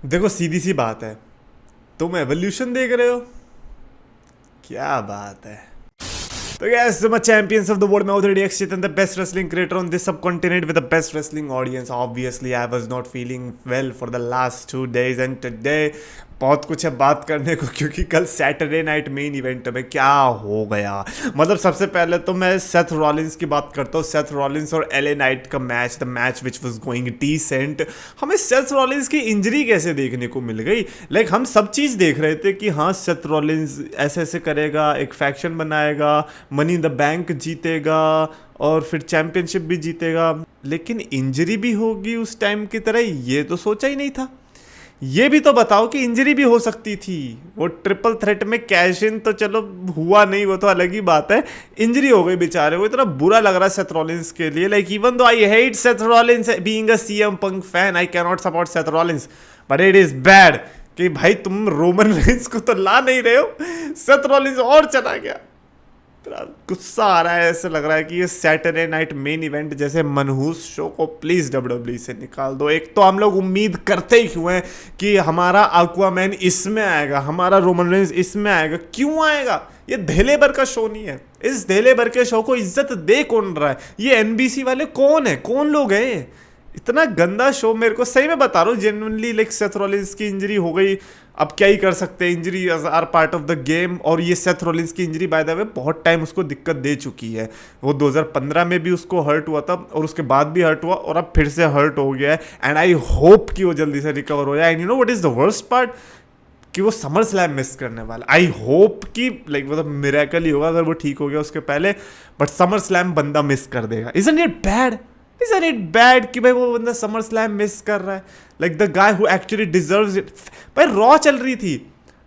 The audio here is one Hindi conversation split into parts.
देखो सीधी सी बात है, तुम एवोल्यूशन देख रहे हो, क्या बात है। तो yes, the champions of the world, मैं उधर DX Chetan, the best wrestling creator on this subcontinent with the best wrestling audience. Obviously, I was not feeling well for the last 2 days and today बहुत कुछ है बात करने को, क्योंकि कल सैटरडे नाइट मेन इवेंट में क्या हो गया। मतलब सबसे पहले तो मैं सेथ रॉलिंस की बात करता हूँ। सेथ रॉलिंस और एले नाइट का match, the match which was going decent. हमें सेथ रॉलिंस की इंजरी कैसे देखने को मिल गई? लाइक हम सब चीज़ देख रहे थे कि हाँ सेथ रॉलिंस ऐसे ऐसे करेगा, एक फैक्शन बनाएगा, मनी इन द बैंक जीतेगा और फिर चैंपियनशिप भी जीतेगा, लेकिन इंजरी भी होगी उस टाइम की तरह, ये तो सोचा ही नहीं था। ये भी तो बताओ कि इंजरी भी हो सकती थी। वो ट्रिपल थ्रेट में कैश इन तो चलो हुआ नहीं, वो तो अलग ही बात है, इंजरी हो गई बेचारे को। इतना बुरा लग रहा है सेथ रॉलिंस के लिए। Like even though I hate Seth Rollins being a CM Punk fan, I can not support Seth Rollins, but it is bad कि भाई तुम रोमन रेंस को तो ला नहीं रहे हो, सेथ रॉलिंस और चला गया। गुस्सा आ रहा है, ऐसे लग रहा है कि ये सैटरडे नाइट मेन इवेंट जैसे मनहूस शो को प्लीज डब्ल्यूडब्ल्यूई से निकाल दो। एक तो हम लोग उम्मीद करते ही क्यों हैं कि हमारा एक्वामैन इसमें आएगा, हमारा रोमन रेंस इसमें आएगा। क्यों आएगा? ये धेले भर का शो नहीं है। इस धेले भर के शो को इज्जत दे कौन रहा है? ये एनबीसी वाले कौन है, कौन लोग हैं? इतना गंदा शो, मेरे को सही में बता रहा हूँ जेन्युइनली। लाइक सेथ रॉलिंस की इंजरी हो गई, अब क्या ही कर सकते हैं, injury are part of the game. और ये सेथ रॉलिंस की इंजरी बाय द वे बहुत टाइम उसको दिक्कत दे चुकी है। वो 2015 में भी उसको हर्ट हुआ था और उसके बाद भी हर्ट हुआ और अब फिर से हर्ट हो गया है। एंड आई होप कि वो जल्दी से रिकवर हो जाए। And you know what is the worst part, कि वो समर स्लैम मिस करने वाला। आई होप कि लाइक मतलब मिरेकल ही होगा अगर वो ठीक हो गया उसके पहले, बट समर स्लैम बंदा मिस कर देगा। Isn't it bad? Isn't it bad कि भाई वो बंदा समर स्लैम मिस कर रहा है? Like the guy who actually deserves it. भाई रॉ चल रही थी,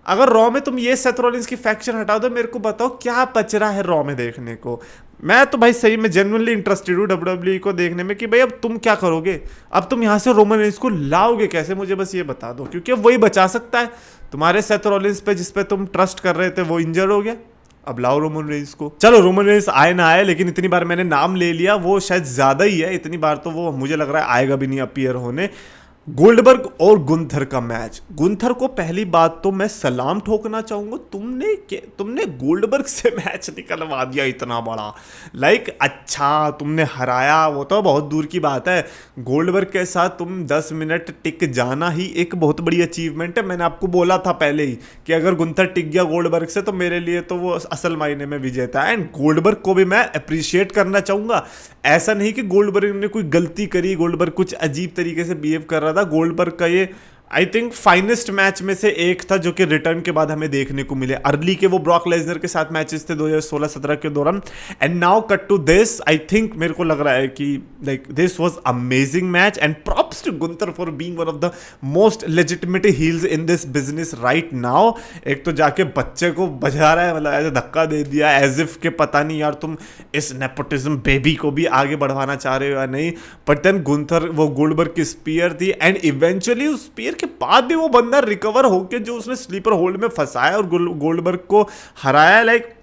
अगर रॉ में तुम ये सेथ रॉलिंस की फैक्शन हटा दो, मेरे को बताओ क्या बच रहा है रॉ में देखने को? मैं तो भाई सही में जेन्युइनली इंटरेस्टेड हूँ डब्ल्यूडब्ल्यूई को देखने में कि भाई अब तुम क्या करोगे, अब तुम यहाँ से रोमन रेंस को लाओगे कैसे, मुझे बस ये बता दो, क्योंकि अब वही बचा सकता है तुम्हारे सेथ रॉलिंस पे जिसपे तुम ट्रस्ट कर रहे थे, वो इंजर हो गया। अब लाओ रोमन रेंस को। चलो रोमन रेंस आए ना आए, लेकिन इतनी बार मैंने नाम ले लिया, वो शायद ज्यादा ही है। इतनी बार तो वो मुझे लग रहा है आएगा भी नहीं अपीयर होने। गोल्डबर्ग और गुंथर का मैच। गुंथर को पहली बात तो मैं सलाम ठोकना चाहूंगा, तुमने गोल्डबर्ग से मैच निकलवा दिया इतना बड़ा। लाइक अच्छा तुमने हराया वो तो बहुत दूर की बात है, गोल्डबर्ग के साथ तुम 10 मिनट टिक जाना ही एक बहुत बड़ी अचीवमेंट है। मैंने आपको बोला था पहले ही कि अगर गुंथर टिक गया गोल्डबर्ग से तो मेरे लिए तो वो असल मायने में विजेता है। एंड गोल्डबर्ग को भी मैं अप्रिशिएट करना चाहूंगा। ऐसा नहीं कि गोल्डबर्ग ने कोई गलती करी, गोल्डबर्ग कुछ अजीब तरीके से बिहेव कर रहा था। गोल्डबर्ग का ये आई थिंक फाइनेस्ट मैच में से एक था जो कि रिटर्न के बाद हमें देखने को मिले। अर्ली के वो ब्रॉक लेसनर के साथ मैचेस थे 2016-17 के दौरान, and now cut to this. I think मेरे को लग रहा है कि like this was amazing match and props to Gunther for being one of the most legitimate heels in this business right now. एक तो जाके बच्चे को बजा रहा है, मतलब ऐसे धक्का दे दिया एज इफ के पता नहीं यार तुम इस नेपोटिज्म बेबी को भी आगे बढ़वाना चाह रहे हो या नहीं। बट देन गुंथर, वो गोल्डबर्ग की स्पीयर थी एंड इवेंचुअली उस स्पीयर के बाद भी वो बंदा रिकवर होके जो उसने स्लीपर होल्ड में फंसाया और गोल्डबर्ग को हराया, लाइक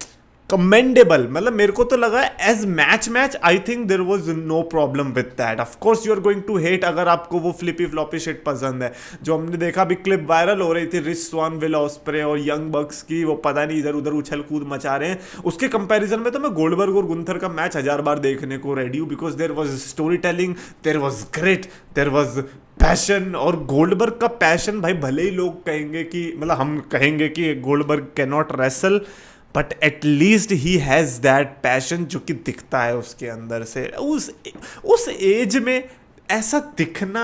कमेंडेबल। मतलब मेरे को तो लगा as match I think there was no problem with that. Of course you are going to hate अगर आपको वो फ्लिपी फ्लॉपी शिट पसंद है। जो हमने देखा भी क्लिप वायरल हो रही थी रिच स्वान, विल ऑस्प्रे और यंग बक्स की, वो पता नहीं इधर उधर उछल कूद मचा रहे हैं, उसके कंपैरिजन में तो मैं गोल्डबर्ग और गुंथर का मैच 1000 बार देखने को रेडी हूँ। Because there was story telling, there was grit, there was passion. और गोल्डबर्ग का पैशन भाई, भले ही लोग कहेंगे कि मतलब हम कहेंगे कि Goldberg can not wrestle, but at least he has that passion जो कि दिखता है उसके अंदर से। उस एज में ऐसा दिखना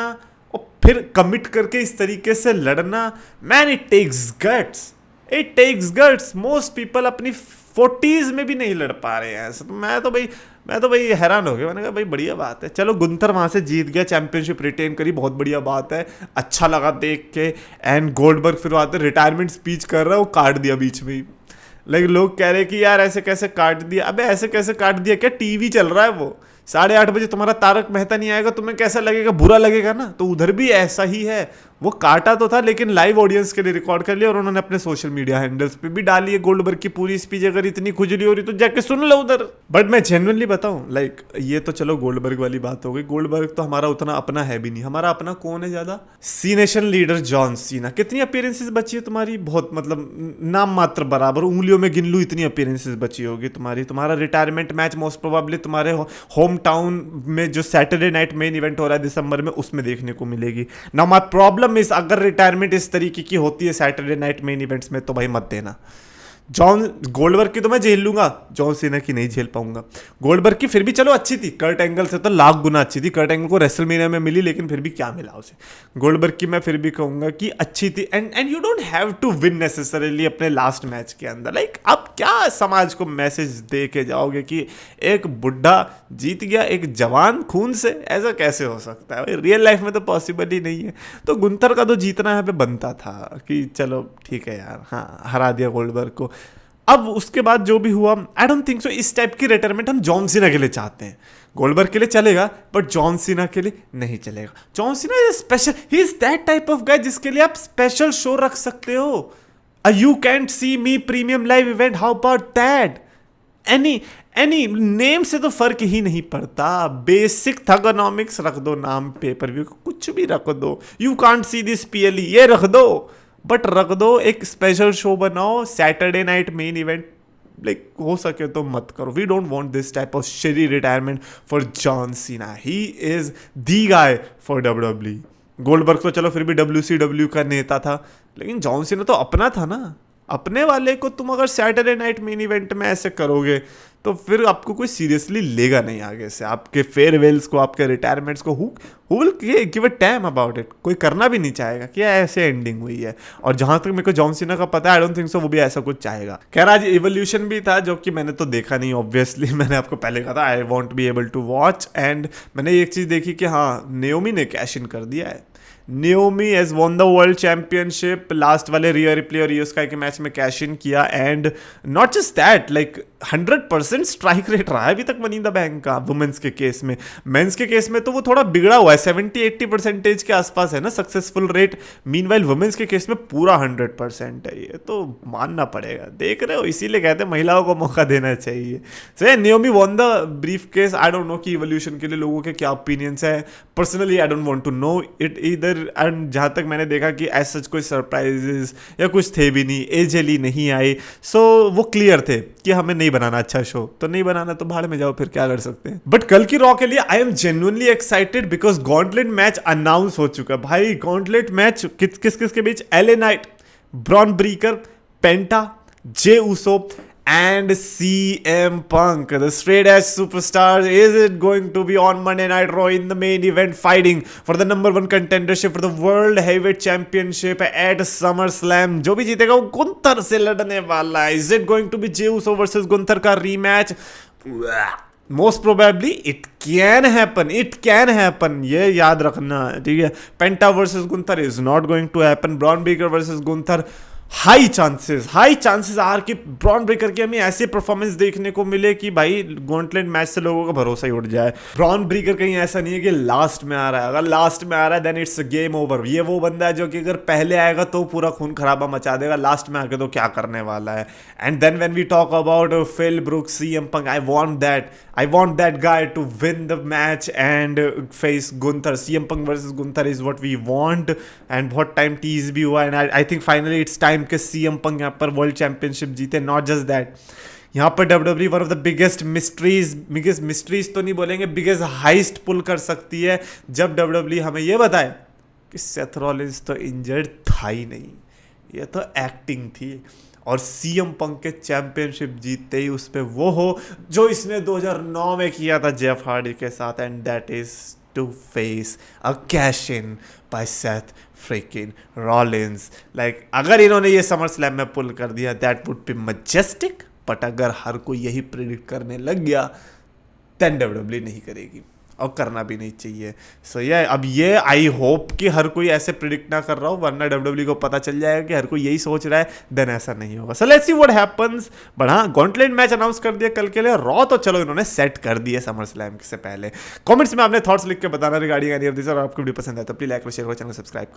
और फिर कमिट करके इस तरीके से लड़ना, man it takes guts, it takes guts. Most people अपनी 40s में भी नहीं लड़ पा रहे हैं ऐसा। तो मैं तो भाई हैरान हो गया। मैंने कहा भाई बढ़िया बात है, चलो गुंथर वहाँ से जीत गया, चैंपियनशिप रिटेन करी, बहुत बढ़िया बात है, अच्छा लगा देख के। एंड गोल्डबर्ग फिर आते रिटायरमेंट स्पीच कर रहा है, वो काट दिया बीच में ही। लाइक लोग कह रहे कि यार ऐसे कैसे काट दिया। अबे ऐसे कैसे काट दिया, क्या टीवी चल रहा है वो 8:30 बजे तुम्हारा तारक मेहता नहीं आएगा, तुम्हें कैसा लगेगा? बुरा लगेगा ना। तो उधर भी ऐसा ही है, वो काटा तो था लेकिन लाइव ऑडियंस के लिए रिकॉर्ड कर लिया और उन्होंने अपने सोशल मीडिया हैंडल्स पे भी डाली है गोल्डबर्ग की पूरी स्पीच। अगर इतनी खुजली हो रही तो जाके सुन लो उधर। बट मैं जेन्युइनली बताऊं, लाइक ये तो चलो गोल्डबर्ग वाली बात हो गई। गोल्डबर्ग तो हमारा उतना अपना है भी नहीं। हमारा अपना कौन है ज्यादा? सी नेशन लीडर जॉन सीना। कितनी अपीयरेंसेस बची है तुम्हारी? बहुत, मतलब नाम मात्र बराबर, उंगलियों में गिन लूं इतनी अपीयरेंसेस बची होगी तुम्हारी। तुम्हारा रिटायरमेंट मैच मोस्ट प्रोबेबली तुम्हारे होम टाउन में जो सैटरडे नाइट मेन इवेंट हो रहा है दिसंबर में, उसमें देखने को मिलेगी। ना माय प्रॉब्लम इज, अगर रिटायरमेंट इस तरीके की होती है सैटरडे नाइट मेन इवेंट्स में तो भाई मत देना। जॉन गोल्डबर्ग की तो मैं झेल लूंगा, जॉन सीना की नहीं झेल पाऊंगा। गोल्डबर्ग की फिर भी चलो अच्छी थी, कर्ट एंगल से तो लाख गुना अच्छी थी। कर्ट एंगल को रेसलमेनिया में मिली लेकिन फिर भी क्या मिला उसे। गोल्डबर्ग की मैं फिर भी कहूंगा कि अच्छी थी। And you don't have to win necessarily अपने लास्ट मैच के अंदर। लाइक आप क्या समाज को मैसेज दे के जाओगे कि एक बुढ़ा जीत गया एक जवान खून से? ऐसा कैसे हो सकता है भाई? रियल लाइफ में तो पॉसिबल ही नहीं है। तो गुंथर का तो जीतना यहाँ पे बनता था कि चलो ठीक है यार, हाँ हरा दिया गोल्डबर्ग को। अब उसके बाद जो भी हुआ, आई डोंट थिंक सो इस टाइप की रिटायरमेंट हम जॉन सीना के लिए चाहते हैं। गोल्डबर्ग के लिए चलेगा बट जॉन सीना के लिए नहीं चलेगा। John Cena is special, he is that type of guy जिसके लिए आप स्पेशल शो रख सकते हो। You can't C me premium live event, how about that? Any name से तो फर्क ही नहीं पड़ता। बेसिक थर्गोनॉमिक्स रख दो नाम, पेपर व्यू कुछ भी रख दो। You can't see this PLE, ये रख दो, बट रख दो। एक स्पेशल शो बनाओ, Saturday night main event. Like हो सके तो मत करो। We don't want this type of sherry retirement for John Cena. He is the guy for WWE. Goldberg तो चलो फिर भी WCW का नेता था, लेकिन जॉन सीना तो अपना था ना। अपने वाले को तुम अगर सैटरडे नाइट मेन इवेंट में ऐसे करोगे तो फिर आपको कोई सीरियसली लेगा नहीं आगे से। आपके फेयरवेल्स को, आपके रिटायरमेंट्स को who will give a time about it? कोई करना भी नहीं चाहेगा कि ऐसे एंडिंग हुई है। और जहां तक मेरे को जॉन सीना का पता है, आई डोंट थिंक सो वो भी ऐसा कुछ चाहेगा। खैर आज इवोल्यूशन भी था जो कि मैंने तो देखा नहीं ऑब्वियसली। मैंने आपको पहले कहा था I won't be able to watch, and मैंने एक चीज़ देखी कि हाँ नेओमी ने कैश इन कर दिया है। Naomi has won the world championship. Last वाले रिया रिप्ले और रियो स्काई के मैच में कैश इन किया। And not just that, like 100% strike rate रहा है अभी तक मनी इन द बैंक का वुमेन्स के केस में। मेंस के केस में तो वो थोड़ा बिगड़ा हुआ है, 70-80% के आसपास है ना सक्सेसफुल रेट। मीनवाइल वुमेन्स के केस में पूरा 100% है। ये तो मानना पड़ेगा। देख रहे हो, इसीलिए कहते हैं महिलाओं को मौका देना चाहिए। सही, Naomi won the briefcase. I don't know कि इवोल्यूशन के लिए लोगों के क्या ओपिनियंस है। Personally I don't want to know it either. And जहाँ तक मैंने देखा कि ऐसा कोई सरप्राइजेस या कुछ थे भी नहीं, एजेली नहीं आई। सो वो क्लियर थे कि हमें नहीं बनाना अच्छा शो, तो नहीं बनाना तो भाड़ में जाओ, फिर क्या कर सकते हैं। बट कल की रॉ के लिए I am genuinely excited because gauntlet match announce हो चुका है भाई। गॉन्टलेट मैच किस के बीच? LA Knight, Bron Breakker, Penta, Jey Uso and CM Punk, the straight edge superstar. Is it going to be on Monday Night Raw in the main event fighting for the #1 contendership for the World Heavyweight Championship at SummerSlam? जो भी जीतेगा वो गुंथर से लड़ने वाला है। Is it going to be Jey Uso versus Gunther का rematch? Most probably it can happen. It can happen. ये याद रखना, ठीक है। Penta versus Gunther is not going to happen. Bron Breakker versus Gunther, high chances are कि ब्रॉन ब्रेकर की हमें ऐसी परफॉर्मेंस देखने को मिले कि भाई गॉन्टलेट मैच से लोगों का भरोसा ही उठ जाए। ब्रॉन ब्रेकर कहीं ऐसा नहीं है कि लास्ट में आ रहा है। अगर लास्ट में आ रहा है देन इट्स गेम ओवर। ये वो बंदा है जो कि अगर पहले आएगा तो पूरा खून खराबा मचा देगा, लास्ट में आके तो क्या करने वाला है। And then when we talk about Phil Brooks, CM Punk, I want that guy to win the match and face Gunther. CM Punk versus Gunther is what we want. And बहुत टाइम टीज भी हुआ and I think finally it's time के CM Punk यहाँ पर वर्ल्ड चैंपियनशिप जीते। नॉट जस्ट दैट, यहाँ पर WWE one of the biggest mysteries तो नहीं बोलेंगे, बिगेस्ट हाइस्ट पुल कर सकती है जब WWE हमें ये बताए कि सेथ रॉलिंस तो इंजर्ड था ही नहीं, ये तो एक्टिंग थी। और CM Punk के चैंपियनशिप जीतते ही उस पर वो हो जो इसने 2009 में किया था जेफ हार्डी के साथ, and that is to face a cash in by Seth freaking Rollins. Like अगर इन्होंने ये समर स्लैम में पुल कर दिया that would be majestic, but अगर हर कोई यही प्रिडिक्ट करने लग गया then WWE नहीं करेगी और करना भी नहीं चाहिए। सो ये अब ये आई होप कि हर कोई ऐसे प्रिडिक्ट ना कर रहा हो, वरना WWE को पता चल जाएगा कि हर कोई यही सोच रहा है, देन ऐसा नहीं होगा। So let's see what happens. But हाँ, गॉन्टलेट मैच अनाउंस कर दिया कल के लिए। रॉ तो चलो इन्होंने सेट कर दिया समर स्लैम से पहले। कमेंट्स में अपने थॉट्स लिख के बताना रिगार्डिंग एनी ऑफ दिस। और आपको वीडियो पसंद है तो प्लीज लाइक और शेयर करो, चैनल सब्सक्राइब करो।